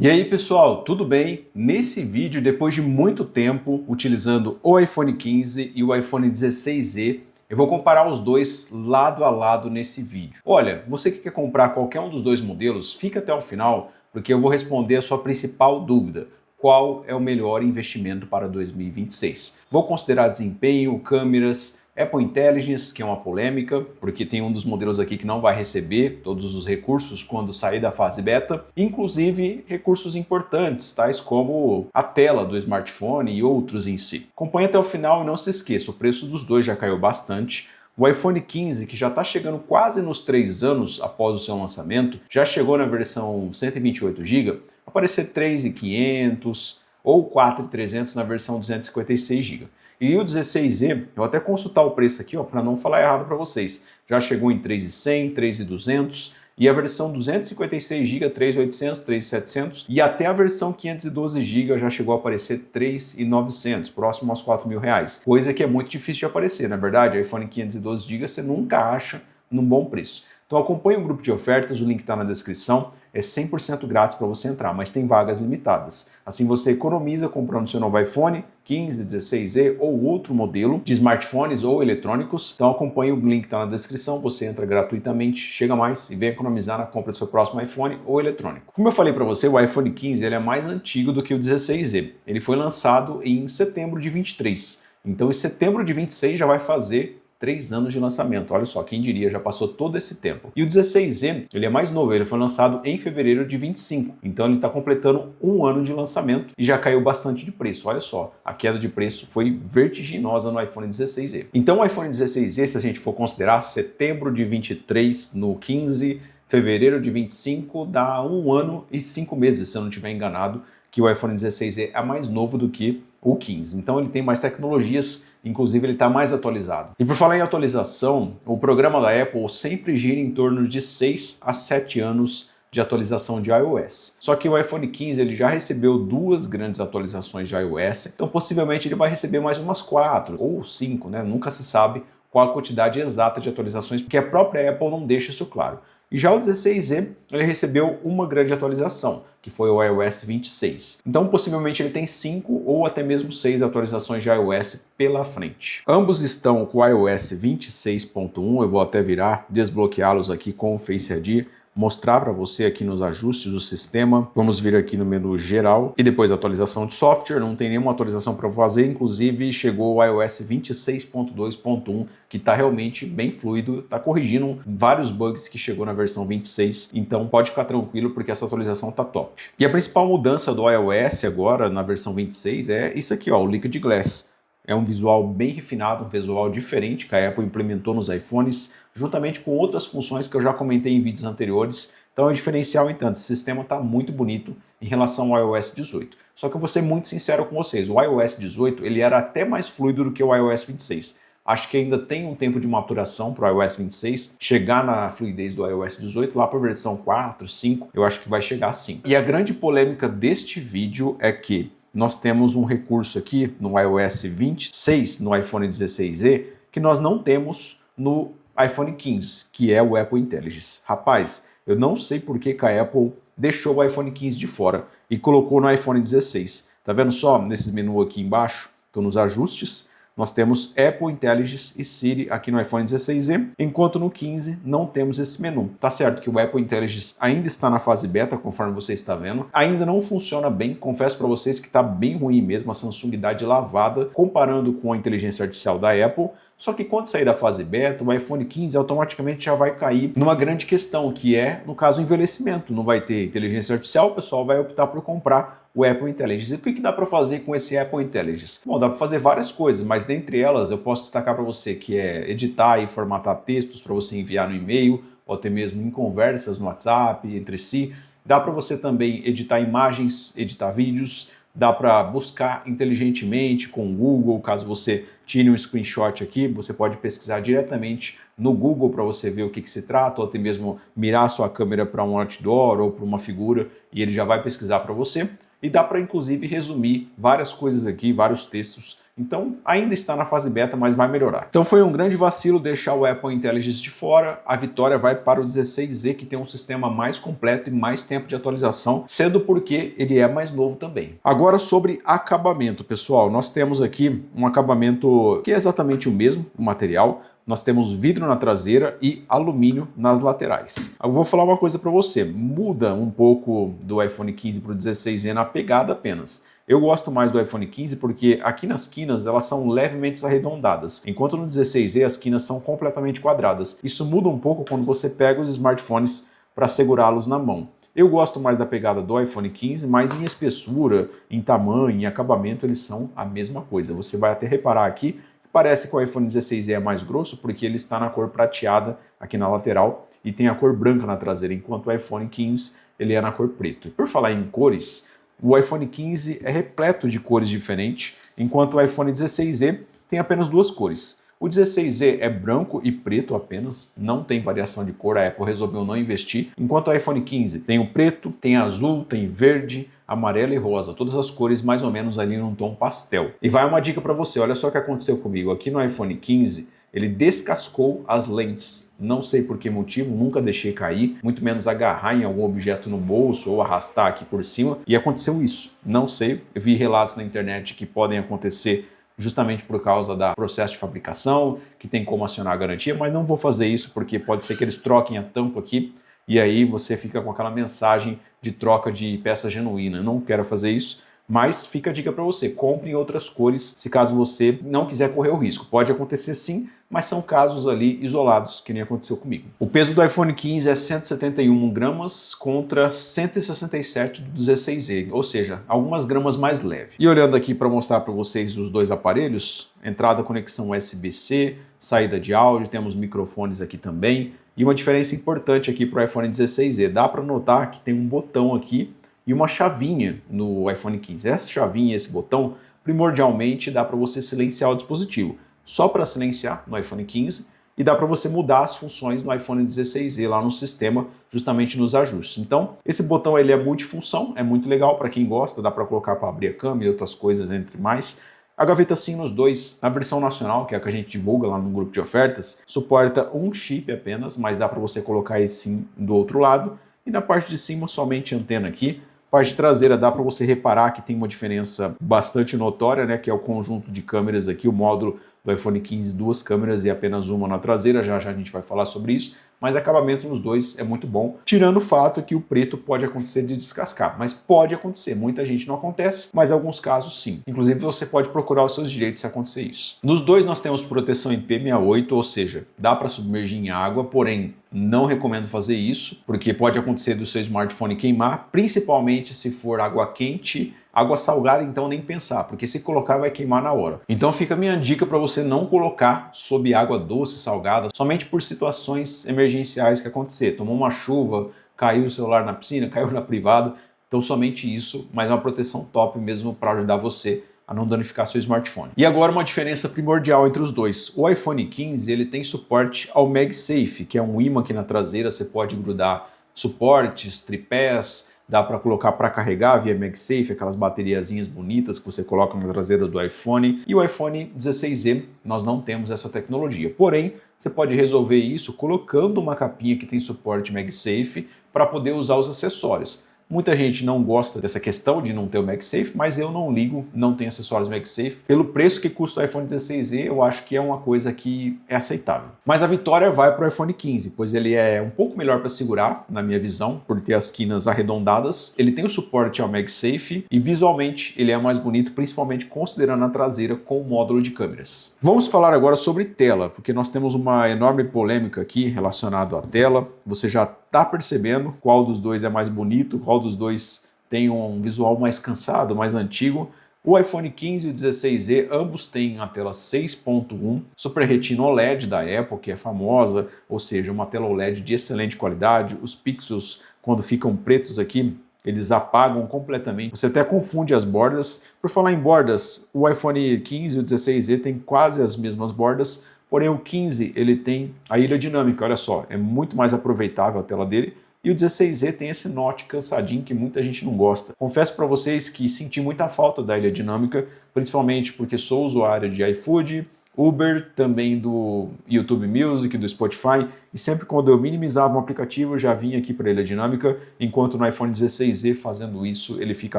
E aí pessoal, tudo bem? Nesse vídeo, depois de muito tempo utilizando o iPhone 15 e o iPhone 16e, eu vou comparar os dois lado a lado nesse vídeo. Olha, você que quer comprar qualquer um dos dois modelos, fica até o final, porque eu vou responder a sua principal dúvida. Qual é o melhor investimento para 2026? Vou considerar desempenho, câmeras, Apple Intelligence, que é uma polêmica, porque tem um dos modelos aqui que não vai receber todos os recursos quando sair da fase beta, inclusive recursos importantes, tais como a tela do smartphone e outros em si. Acompanhe até o final e não se esqueça, o preço dos dois já caiu bastante. O iPhone 15, que já está chegando quase nos 3 anos após o seu lançamento, já chegou na versão 128GB, aparecer 3.500 ou 4.300 na versão 256GB. E o 16e, eu vou até consultar o preço aqui, para não falar errado para vocês. Já chegou em 3.100, 3.200 e a versão 256GB, 3.800, 3.700 e até a versão 512GB já chegou a aparecer 3.900, próximo aos R$ 4.000. Coisa que é muito difícil de aparecer, na verdade, iPhone 512GB você nunca acha num bom preço. Então acompanhe o grupo de ofertas, o link está na descrição, é 100% grátis para você entrar, mas tem vagas limitadas. Assim você economiza comprando seu novo iPhone 15, 16e ou outro modelo de smartphones ou eletrônicos. Então acompanhe o link que está na descrição, você entra gratuitamente, chega mais e vem economizar na compra do seu próximo iPhone ou eletrônico. Como eu falei para você, o iPhone 15 ele é mais antigo do que o 16e. Ele foi lançado em setembro de 23. Então em setembro de 26 já vai fazer 3 anos de lançamento. Olha só, quem diria, já passou todo esse tempo. E o 16e, ele é mais novo, ele foi lançado em fevereiro de 25. Então ele está completando 1 ano de lançamento e já caiu bastante de preço. Olha só, a queda de preço foi vertiginosa no iPhone 16e. Então o iPhone 16e, se a gente for considerar setembro de 23 no 15, fevereiro de 25, dá 1 ano e 5 meses, se eu não estiver enganado, que o iPhone 16e é mais novo do que o 15. Então ele tem mais tecnologias, inclusive ele está mais atualizado. E por falar em atualização, o programa da Apple sempre gira em torno de 6 a 7 anos de atualização de iOS. Só que o iPhone 15 ele já recebeu 2 grandes atualizações de iOS, então possivelmente ele vai receber mais umas 4 ou 5, né? Nunca se sabe qual a quantidade exata de atualizações, porque a própria Apple não deixa isso claro. E já o 16e, ele recebeu uma grande atualização, que foi o iOS 26. Então, possivelmente ele tem 5 ou até mesmo 6 atualizações de iOS pela frente. Ambos estão com o iOS 26.1, eu vou até virar, desbloqueá-los aqui com o Face ID, mostrar para você aqui nos ajustes do sistema. Vamos vir aqui no menu geral e depois atualização de software. Não tem nenhuma atualização para fazer, inclusive chegou o iOS 26.2.1 que está realmente bem fluido, está corrigindo vários bugs que chegou na versão 26, então pode ficar tranquilo porque essa atualização está top. E a principal mudança do iOS agora na versão 26 é isso aqui, ó, o Liquid Glass. É um visual bem refinado, um visual diferente que a Apple implementou nos iPhones, juntamente com outras funções que eu já comentei em vídeos anteriores. Então é um diferencial em tanto. Esse sistema está muito bonito em relação ao iOS 18. Só que eu vou ser muito sincero com vocês, o iOS 18 ele era até mais fluido do que o iOS 26. Acho que ainda tem um tempo de maturação para o iOS 26, chegar na fluidez do iOS 18, lá para a versão 4, 5, eu acho que vai chegar sim. E a grande polêmica deste vídeo é que nós temos um recurso aqui no iOS 26, no iPhone 16e, que nós não temos no iPhone 15, que é o Apple Intelligence. Rapaz, eu não sei por que a Apple deixou o iPhone 15 de fora e colocou no iPhone 16. Tá vendo só nesses menus aqui embaixo? Estou nos ajustes. Nós temos Apple Intelligence e Siri aqui no iPhone 16e, enquanto no 15 não temos esse menu. Tá certo que o Apple Intelligence ainda está na fase beta, conforme você está vendo. Ainda não funciona bem, confesso para vocês que está bem ruim mesmo, a Samsung dá de lavada, comparando com a inteligência artificial da Apple. Só que quando sair da fase beta, o iPhone 15 automaticamente já vai cair numa grande questão, que é, no caso, o envelhecimento. Não vai ter inteligência artificial, o pessoal vai optar por comprar o Apple Intelligence. E o que dá para fazer com esse Apple Intelligence? Bom, dá para fazer várias coisas, mas dentre elas eu posso destacar para você que é editar e formatar textos para você enviar no e-mail, ou até mesmo em conversas no WhatsApp, entre si. Dá para você também editar imagens, editar vídeos. Dá para buscar inteligentemente com o Google, caso você tire um screenshot aqui, você pode pesquisar diretamente no Google para você ver o que se trata, ou até mesmo mirar sua câmera para um outdoor ou para uma figura e ele já vai pesquisar para você. E dá para inclusive resumir várias coisas aqui, vários textos Então ainda está na fase beta, mas vai melhorar. Então foi um grande vacilo deixar o Apple Intelligence de fora. A vitória vai para o 16Z, que tem um sistema mais completo e mais tempo de atualização, sendo porque ele é mais novo também. Agora sobre acabamento, pessoal, nós temos aqui um acabamento que é exatamente o mesmo, o material. Nós temos vidro na traseira e alumínio nas laterais. Eu vou falar uma coisa para você, muda um pouco do iPhone 15 para o 16Z na pegada apenas. Eu gosto mais do iPhone 15 porque aqui nas quinas elas são levemente arredondadas, enquanto no 16Z as quinas são completamente quadradas. Isso muda um pouco quando você pega os smartphones para segurá-los na mão. Eu gosto mais da pegada do iPhone 15, mas em espessura, em tamanho, em acabamento, eles são a mesma coisa. Você vai até reparar aqui, parece que o iPhone 16 é mais grosso porque ele está na cor prateada aqui na lateral e tem a cor branca na traseira, enquanto o iPhone 15 ele é na cor preto. E por falar em cores, o iPhone 15 é repleto de cores diferentes, enquanto o iPhone 16e tem apenas duas cores. O 16E é branco e preto apenas, não tem variação de cor, a Apple resolveu não investir, enquanto o iPhone 15 tem o preto, tem azul, tem verde, amarelo e rosa, todas as cores mais ou menos ali num tom pastel. E vai uma dica para você, olha só o que aconteceu comigo, aqui no iPhone 15 ele descascou as lentes, não sei por que motivo, nunca deixei cair, muito menos agarrar em algum objeto no bolso ou arrastar aqui por cima, e aconteceu isso, não sei, eu vi relatos na internet que podem acontecer justamente por causa do processo de fabricação, que tem como acionar a garantia, mas não vou fazer isso porque pode ser que eles troquem a tampa aqui e aí você fica com aquela mensagem de troca de peça genuína. Eu não quero fazer isso, mas fica a dica para você, compre em outras cores se caso você não quiser correr o risco. Pode acontecer sim, mas são casos ali isolados, que nem aconteceu comigo. O peso do iPhone 15 é 171 gramas contra 167 do 16E, ou seja, algumas gramas mais leve. E olhando aqui para mostrar para vocês os dois aparelhos, entrada conexão USB-C, saída de áudio, temos microfones aqui também, e uma diferença importante aqui para o iPhone 16E, dá para notar que tem um botão aqui e uma chavinha no iPhone 15. Essa chavinha e esse botão, primordialmente, dá para você silenciar o dispositivo. Só para silenciar no iPhone 15 e dá para você mudar as funções no iPhone 16e lá no sistema, justamente nos ajustes. Então, esse botão ele é multifunção, é muito legal para quem gosta, dá para colocar para abrir a câmera e outras coisas entre mais. A gaveta SIM nos dois, na versão nacional, que é a que a gente divulga lá no grupo de ofertas, suporta um chip apenas, mas dá para você colocar esse SIM do outro lado. E na parte de cima, somente antena aqui. Parte traseira dá para você reparar que tem uma diferença bastante notória, né, que é o conjunto de câmeras aqui, o módulo do iPhone 15, duas câmeras e apenas uma na traseira, já já a gente vai falar sobre isso, mas acabamento nos dois é muito bom, tirando o fato que o preto pode acontecer de descascar, mas pode acontecer, muita gente não acontece, mas em alguns casos sim. Inclusive você pode procurar os seus direitos se acontecer isso. Nos dois nós temos proteção IP68, ou seja, dá para submergir em água, porém não recomendo fazer isso, porque pode acontecer do seu smartphone queimar, principalmente se for água quente. Água salgada, então, nem pensar, porque se colocar vai queimar na hora. Então fica a minha dica para você não colocar sob água doce, salgada, somente por situações emergenciais que acontecer. Tomou uma chuva, caiu o celular na piscina, caiu na privada, então somente isso, mas é uma proteção top mesmo para ajudar você a não danificar seu smartphone. E agora uma diferença primordial entre os dois. O iPhone 15 ele tem suporte ao MagSafe, que é um ímã aqui na traseira, você pode grudar suportes, tripés, dá para colocar para carregar via MagSafe, aquelas bateriazinhas bonitas que você coloca na traseira do iPhone. E o iPhone 16e nós não temos essa tecnologia. Porém, você pode resolver isso colocando uma capinha que tem suporte MagSafe para poder usar os acessórios. Muita gente não gosta dessa questão de não ter o MagSafe, mas eu não ligo, não tenho acessórios MagSafe. Pelo preço que custa o iPhone 16e, eu acho que é uma coisa que é aceitável. Mas a vitória vai para o iPhone 15, pois ele é um pouco melhor para segurar, na minha visão, por ter as quinas arredondadas. Ele tem o suporte ao MagSafe e visualmente ele é mais bonito, principalmente considerando a traseira com o módulo de câmeras. Vamos falar agora sobre tela, porque nós temos uma enorme polêmica aqui relacionada à tela. Você já está percebendo qual dos dois é mais bonito, qual dos dois tem um visual mais cansado, mais antigo. O iPhone 15 e o 16e, ambos têm a tela 6.1 Super Retina OLED da Apple, que é famosa, ou seja, uma tela OLED de excelente qualidade. Os pixels, quando ficam pretos aqui, eles apagam completamente. Você até confunde as bordas. Por falar em bordas, o iPhone 15 e o 16e têm quase as mesmas bordas, porém o 15 ele tem a ilha dinâmica, olha só, é muito mais aproveitável a tela dele, E o 16Z tem esse Note cansadinho que muita gente não gosta. Confesso para vocês que senti muita falta da ilha dinâmica, principalmente porque sou usuário de iFood, Uber, também do YouTube Music, do Spotify, e sempre quando eu minimizava um aplicativo eu já vinha aqui para a ilha dinâmica, enquanto no iPhone 16Z fazendo isso ele fica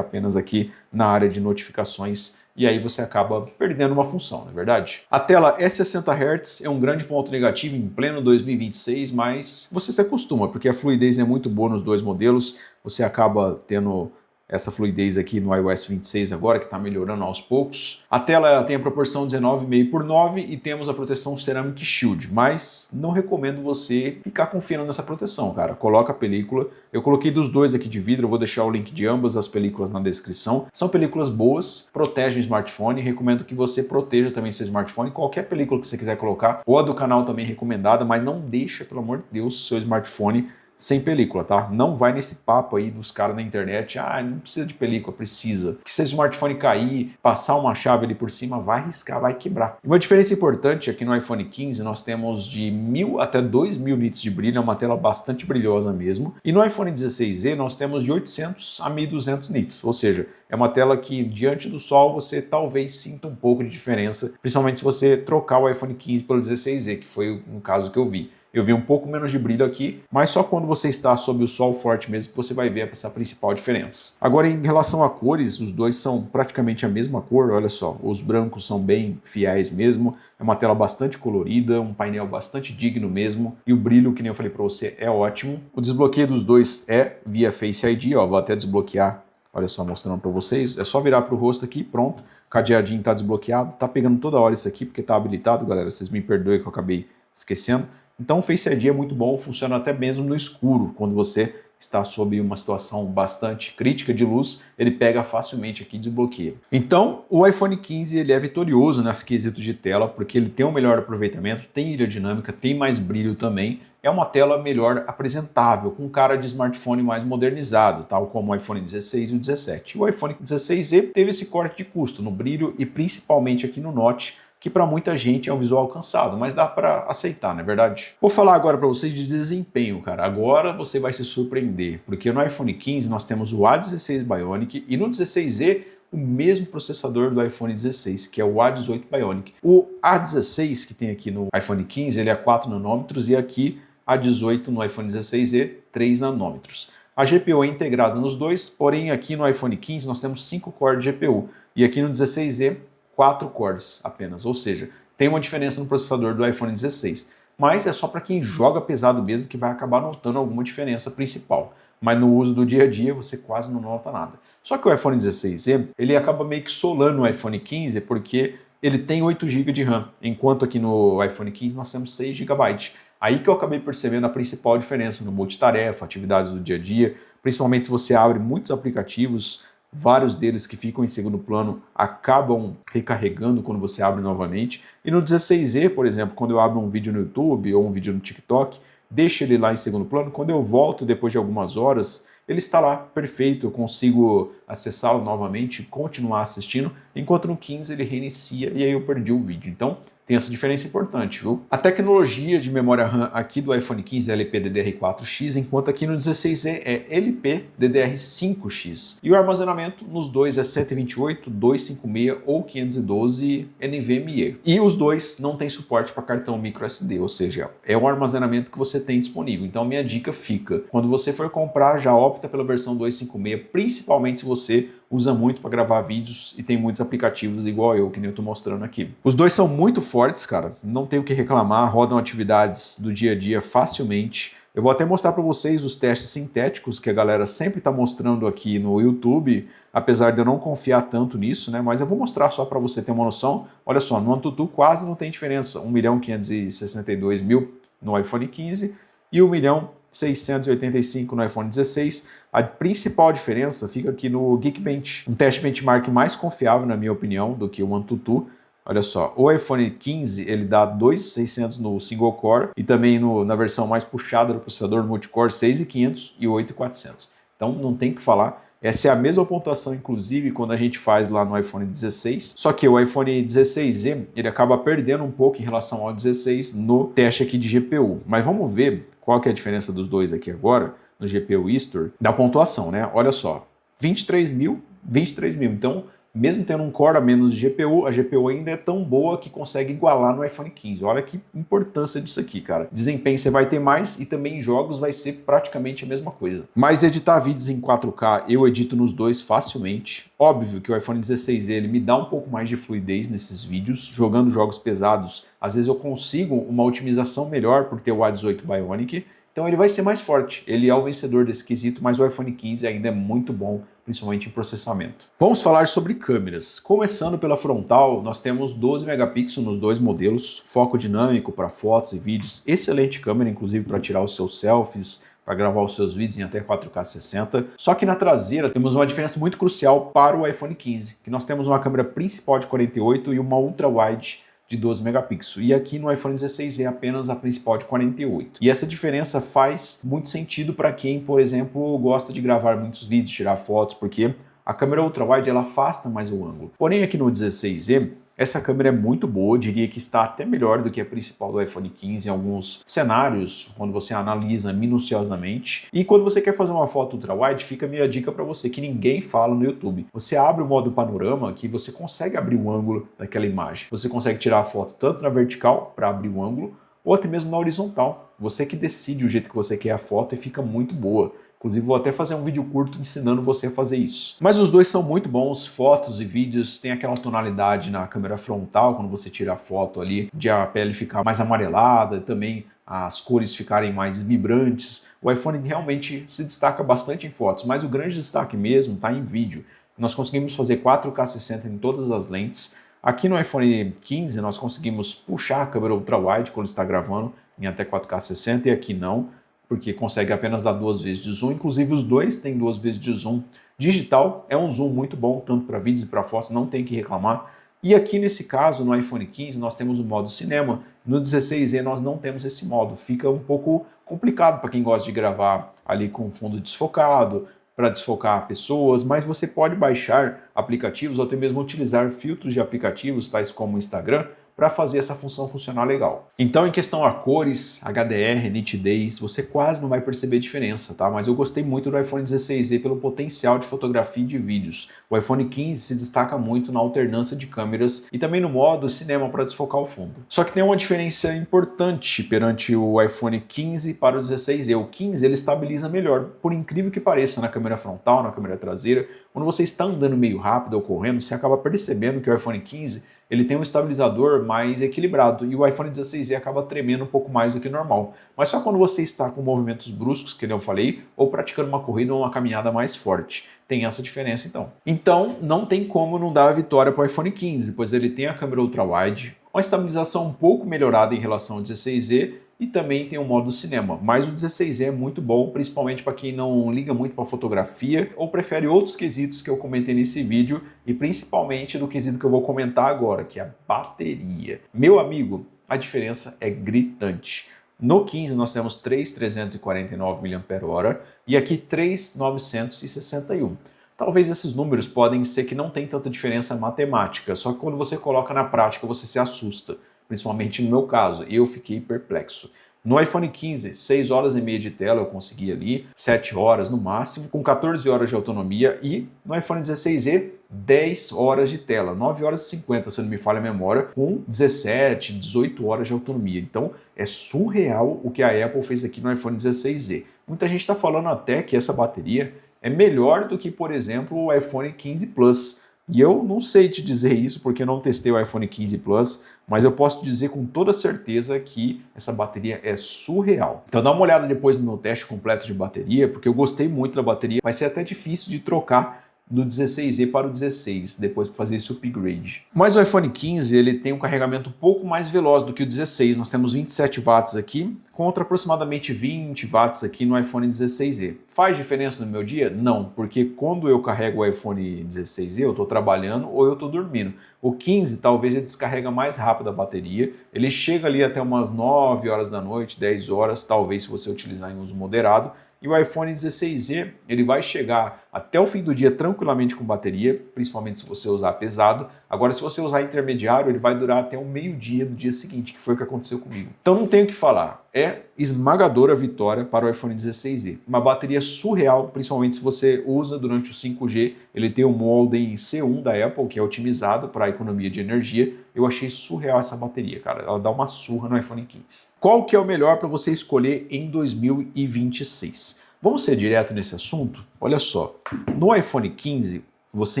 apenas aqui na área de notificações e aí você acaba perdendo uma função, não é verdade? A tela é 60 Hz, é um grande ponto negativo em pleno 2026, mas você se acostuma, porque a fluidez é muito boa nos dois modelos, você acaba tendo essa fluidez aqui no iOS 26 agora, que está melhorando aos poucos. A tela tem a proporção 19,5 por 9 e temos a proteção Ceramic Shield, mas não recomendo você ficar confiando nessa proteção, cara. Coloca a película. Eu coloquei dos dois aqui de vidro, eu vou deixar o link de ambas as películas na descrição. São películas boas, protegem o smartphone, recomendo que você proteja também seu smartphone. Qualquer película que você quiser colocar, ou a do canal também recomendada, mas não deixa, pelo amor de Deus, seu smartphone sem película, tá? Não vai nesse papo aí dos caras na internet, não precisa de película, precisa. Que se o smartphone cair, passar uma chave ali por cima, vai riscar, vai quebrar. Uma diferença importante aqui no iPhone 15, nós temos de 1000 até 2000 nits de brilho, é uma tela bastante brilhosa mesmo. E no iPhone 16Z nós temos de 800 a 1200 nits, ou seja, é uma tela que diante do sol você talvez sinta um pouco de diferença, principalmente se você trocar o iPhone 15 pelo 16Z, que foi um caso que eu vi. Eu vi um pouco menos de brilho aqui, mas só quando você está sob o sol forte mesmo que você vai ver essa principal diferença. Agora, em relação a cores, os dois são praticamente a mesma cor, olha só, os brancos são bem fiéis mesmo, é uma tela bastante colorida, um painel bastante digno mesmo, e o brilho, que nem eu falei para você, é ótimo. O desbloqueio dos dois é via Face ID, ó, vou até desbloquear. Olha só, mostrando para vocês, é só virar para o rosto aqui, pronto, o cadeadinho está desbloqueado, tá pegando toda hora isso aqui porque está habilitado, galera, vocês me perdoem que eu acabei esquecendo. Então o Face ID é muito bom, funciona até mesmo no escuro, quando você está sob uma situação bastante crítica de luz, ele pega facilmente aqui e desbloqueia. Então o iPhone 15 ele é vitorioso nesse quesito de tela, porque ele tem um melhor aproveitamento, tem ilha dinâmica, tem mais brilho também, é uma tela melhor apresentável, com cara de smartphone mais modernizado, tal como o iPhone 16 e o 17. O iPhone 16e teve esse corte de custo no brilho e principalmente aqui no Note, que para muita gente é um visual cansado, mas dá para aceitar, não é verdade? Vou falar agora para vocês de desempenho, cara. Agora você vai se surpreender, porque no iPhone 15 nós temos o A16 Bionic e no 16e o mesmo processador do iPhone 16, que é o A18 Bionic. O A16 que tem aqui no iPhone 15, ele é 4 nanômetros e aqui A18 no iPhone 16e, 3 nanômetros. A GPU é integrada nos dois, porém aqui no iPhone 15 nós temos 5 cores de GPU e aqui no 16e 4 cores apenas, ou seja, tem uma diferença no processador do iPhone 16, mas é só para quem joga pesado mesmo que vai acabar notando alguma diferença principal, mas no uso do dia a dia você quase não nota nada. Só que o iPhone 16e, ele acaba meio que solando o iPhone 15 porque ele tem 8 GB de RAM, enquanto aqui no iPhone 15 nós temos 6 GB. Aí que eu acabei percebendo a principal diferença no multitarefa, atividades do dia a dia, principalmente se você abre muitos aplicativos, vários deles que ficam em segundo plano acabam recarregando quando você abre novamente. E no 16e, por exemplo, quando eu abro um vídeo no YouTube ou um vídeo no TikTok, deixo ele lá em segundo plano, quando eu volto depois de algumas horas, ele está lá perfeito, eu consigo acessá-lo novamente e continuar assistindo, enquanto no 15 ele reinicia e aí eu perdi o vídeo. Então tem essa diferença importante, viu? A tecnologia de memória RAM aqui do iPhone 15 é LPDDR4X, enquanto aqui no 16e é LPDDR5X. E o armazenamento nos dois é 128, 256 ou 512 NVMe. E os dois não têm suporte para cartão microSD, ou seja, é o armazenamento que você tem disponível. Então minha dica fica, quando você for comprar, já opta pela versão 256, principalmente se você usa muito para gravar vídeos e tem muitos aplicativos igual eu, que nem eu tô mostrando aqui. Os dois são muito fortes, cara, não tenho o que reclamar, rodam atividades do dia a dia facilmente. Eu vou até mostrar para vocês os testes sintéticos que a galera sempre está mostrando aqui no YouTube, apesar de eu não confiar tanto nisso, né? Mas eu vou mostrar só para você ter uma noção. Olha só, no AnTuTu quase não tem diferença, 1.562.000 no iPhone 15 e 1.685.000 no iPhone 16. A principal diferença fica aqui no Geekbench, um teste benchmark mais confiável, na minha opinião, do que o AnTuTu. Olha só, o iPhone 15 ele dá 2.600 no single core e também na versão mais puxada do processador multicore 6.500 e 8.400. Então não tem o que falar. Essa é a mesma pontuação, inclusive, quando a gente faz lá no iPhone 16. Só que o iPhone 16e ele acaba perdendo um pouco em relação ao 16 no teste aqui de GPU. Mas vamos ver qual que é a diferença dos dois aqui agora. no GPU History da pontuação, né? Olha só, 23 mil, 23 mil. Então, mesmo tendo um core a menos de GPU, a GPU ainda é tão boa que consegue igualar no iPhone 15. Olha que importância disso aqui, cara. Desempenho você vai ter mais e também em jogos vai ser praticamente a mesma coisa. Mas editar vídeos em 4K, eu edito nos dois facilmente. Óbvio que o iPhone 16 ele me dá um pouco mais de fluidez nesses vídeos. Jogando jogos pesados, às vezes eu consigo uma otimização melhor por ter o A18 Bionic. Então ele vai ser mais forte, ele é o vencedor desse quesito, mas o iPhone 15 ainda é muito bom, principalmente em processamento. Vamos falar sobre câmeras. Começando pela frontal, nós temos 12 megapixels nos dois modelos, foco dinâmico para fotos e vídeos, excelente câmera, inclusive para tirar os seus selfies, para gravar os seus vídeos em até 4K 60. Só que na traseira temos uma diferença muito crucial para o iPhone 15, que nós temos uma câmera principal de 48 e uma ultra-wide de 12 megapixels. E aqui no iPhone 16 é apenas a principal de 48. E essa diferença faz muito sentido para quem, por exemplo, gosta de gravar muitos vídeos, tirar fotos, porque a câmera ultra-wide ela afasta mais o ângulo. Porém, aqui no 16E, essa câmera é muito boa, diria que está até melhor do que a principal do iPhone 15 em alguns cenários, quando você analisa minuciosamente. E quando você quer fazer uma foto ultra-wide, fica a minha dica para você, que ninguém fala no YouTube. Você abre o modo panorama, que você consegue abrir o ângulo daquela imagem. Você consegue tirar a foto tanto na vertical, para abrir o ângulo, ou até mesmo na horizontal. Você que decide o jeito que você quer a foto e fica muito boa. Inclusive, vou até fazer um vídeo curto ensinando você a fazer isso. Mas os dois são muito bons, fotos e vídeos, tem aquela tonalidade na câmera frontal, quando você tira a foto ali, de a pele ficar mais amarelada, também as cores ficarem mais vibrantes. O iPhone realmente se destaca bastante em fotos, mas o grande destaque mesmo está em vídeo. Nós conseguimos fazer 4K 60 em todas as lentes. Aqui no iPhone 15 nós conseguimos puxar a câmera ultra-wide quando está gravando em até 4K 60 e aqui não, porque consegue apenas dar 2 vezes de zoom, inclusive os dois têm 2 vezes de zoom. Digital é um zoom muito bom, tanto para vídeos e para fotos, não tem que reclamar. E aqui nesse caso, no iPhone 15, nós temos o modo cinema, no 16E nós não temos esse modo, fica um pouco complicado para quem gosta de gravar ali com fundo desfocado, para desfocar pessoas, mas você pode baixar aplicativos ou até mesmo utilizar filtros de aplicativos, tais como o Instagram, para fazer essa função funcionar legal. Então, em questão a cores, HDR, nitidez, você quase não vai perceber diferença, tá? Mas eu gostei muito do iPhone 16E pelo potencial de fotografia e de vídeos. O iPhone 15 se destaca muito na alternância de câmeras e também no modo cinema para desfocar o fundo. Só que tem uma diferença importante perante o iPhone 15 para o 16E. O 15 ele estabiliza melhor, por incrível que pareça, na câmera frontal, na câmera traseira. Quando você está andando meio rápido ou correndo, você acaba percebendo que o iPhone 15 ele tem um estabilizador mais equilibrado e o iPhone 16E acaba tremendo um pouco mais do que normal. Mas só quando você está com movimentos bruscos, que eu falei, ou praticando uma corrida ou uma caminhada mais forte. Tem essa diferença então. Então não tem como não dar a vitória para o iPhone 15, pois ele tem a câmera ultra-wide, uma estabilização um pouco melhorada em relação ao 16E e também tem o modo cinema. Mas o 16E é muito bom, principalmente para quem não liga muito para fotografia ou prefere outros quesitos que eu comentei nesse vídeo e principalmente do quesito que eu vou comentar agora, que é a bateria. Meu amigo, a diferença é gritante. No 15 nós temos 3.349 mAh e aqui 3.961. Talvez esses números podem ser que não tem tanta diferença matemática, só que quando você coloca na prática você se assusta, principalmente no meu caso, eu fiquei perplexo. No iPhone 15, 6 horas e meia de tela eu consegui ali, 7 horas no máximo, com 14 horas de autonomia e no iPhone 16E, 10 horas de tela, 9 horas e 50, se não me falha a memória, com 17, 18 horas de autonomia. Então é surreal o que a Apple fez aqui no iPhone 16E. Muita gente está falando até que essa bateria é melhor do que, por exemplo, o iPhone 15 Plus. E eu não sei te dizer isso porque eu não testei o iPhone 15 Plus, mas eu posso dizer com toda certeza que essa bateria é surreal. Então dá uma olhada depois no meu teste completo de bateria, porque eu gostei muito da bateria. Vai ser até difícil de trocar do 16E para o 16, depois de fazer esse upgrade. Mas o iPhone 15 ele tem um carregamento um pouco mais veloz do que o 16. Nós temos 27 watts aqui, contra aproximadamente 20 watts aqui no iPhone 16E. Faz diferença no meu dia? Não, porque quando eu carrego o iPhone 16E, eu estou trabalhando ou eu estou dormindo. O 15 talvez ele descarrega mais rápido a bateria, ele chega ali até umas 9 horas da noite, 10 horas, talvez se você utilizar em uso moderado. E o iPhone 16E ele vai chegar até o fim do dia tranquilamente com bateria, principalmente se você usar pesado. Agora, se você usar intermediário, ele vai durar até o meio-dia do dia seguinte, que foi o que aconteceu comigo. Então não tenho o que falar, é esmagadora a vitória para o iPhone 16e. Uma bateria surreal, principalmente se você usa durante o 5G. Ele tem o Modem C1 da Apple, que é otimizado para a economia de energia. Eu achei surreal essa bateria, cara. Ela dá uma surra no iPhone 15. Qual que é o melhor para você escolher em 2026? Vamos ser direto nesse assunto? Olha só, no iPhone 15, você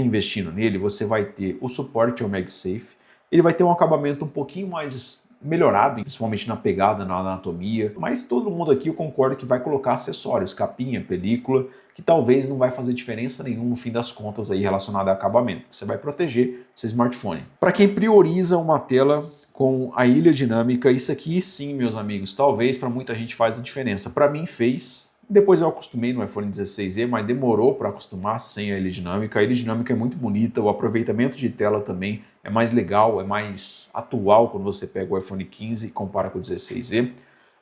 investindo nele, você vai ter o suporte ao MagSafe, ele vai ter um acabamento um pouquinho mais melhorado, principalmente na pegada, na anatomia, mas todo mundo aqui eu concordo que vai colocar acessórios, capinha, película, que talvez não vai fazer diferença nenhuma no fim das contas aí relacionada a acabamento, você vai proteger seu smartphone. Para quem prioriza uma tela com a ilha dinâmica, isso aqui sim, meus amigos, talvez para muita gente faz a diferença. Para mim fez. Depois eu acostumei no iPhone 16e, mas demorou para acostumar sem a ilha dinâmica. A ilha dinâmica é muito bonita, o aproveitamento de tela também é mais legal, é mais atual quando você pega o iPhone 15 e compara com o 16e.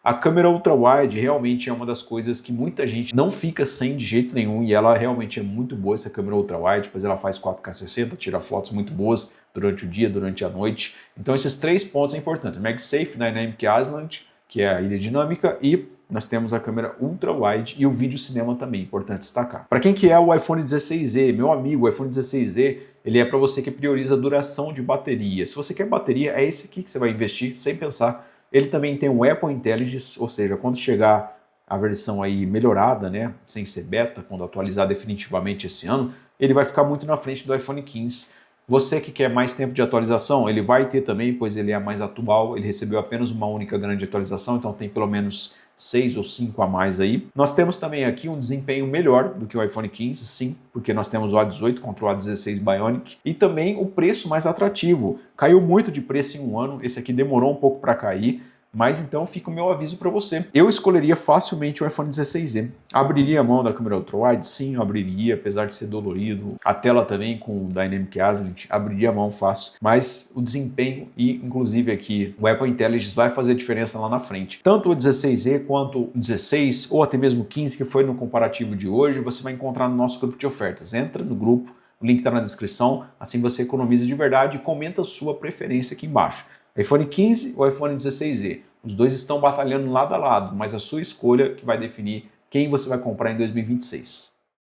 A câmera ultra-wide realmente é uma das coisas que muita gente não fica sem de jeito nenhum, e ela realmente é muito boa, essa câmera ultra-wide, pois ela faz 4K 60, tira fotos muito boas durante o dia, durante a noite. Então esses 3 pontos são importantes: MagSafe, Dynamic Island, que é a ilha dinâmica, e nós temos a câmera ultra-wide e o vídeo cinema também, importante destacar. Para quem que é o iPhone 16e, meu amigo, o iPhone 16e, ele é para você que prioriza a duração de bateria. Se você quer bateria, é esse aqui que você vai investir sem pensar. Ele também tem o Apple Intelligence, ou seja, quando chegar a versão aí melhorada, né, sem ser beta, quando atualizar definitivamente esse ano, ele vai ficar muito na frente do iPhone 15. Você que quer mais tempo de atualização, ele vai ter também, pois ele é mais atual, ele recebeu apenas uma única grande atualização, então tem pelo menos 6 ou 5 a mais aí. Nós temos também aqui um desempenho melhor do que o iPhone 15, sim, porque nós temos o A18 contra o A16 Bionic, e também o preço mais atrativo. Caiu muito de preço em um ano, esse aqui demorou um pouco para cair, mas então fica o meu aviso para você. Eu escolheria facilmente o iPhone 16e. Abriria a mão da câmera ultra-wide? Sim, abriria, apesar de ser dolorido. A tela também com o Dynamic Island, abriria a mão fácil. Mas o desempenho e, inclusive aqui, o Apple Intelligence vai fazer diferença lá na frente. Tanto o 16e quanto o 16 ou até mesmo o 15, que foi no comparativo de hoje, você vai encontrar no nosso grupo de ofertas. Entra no grupo, o link está na descrição, assim você economiza de verdade e comenta a sua preferência aqui embaixo. iPhone 15 ou iPhone 16e. Os dois estão batalhando lado a lado, mas a sua escolha que vai definir quem você vai comprar em 2026.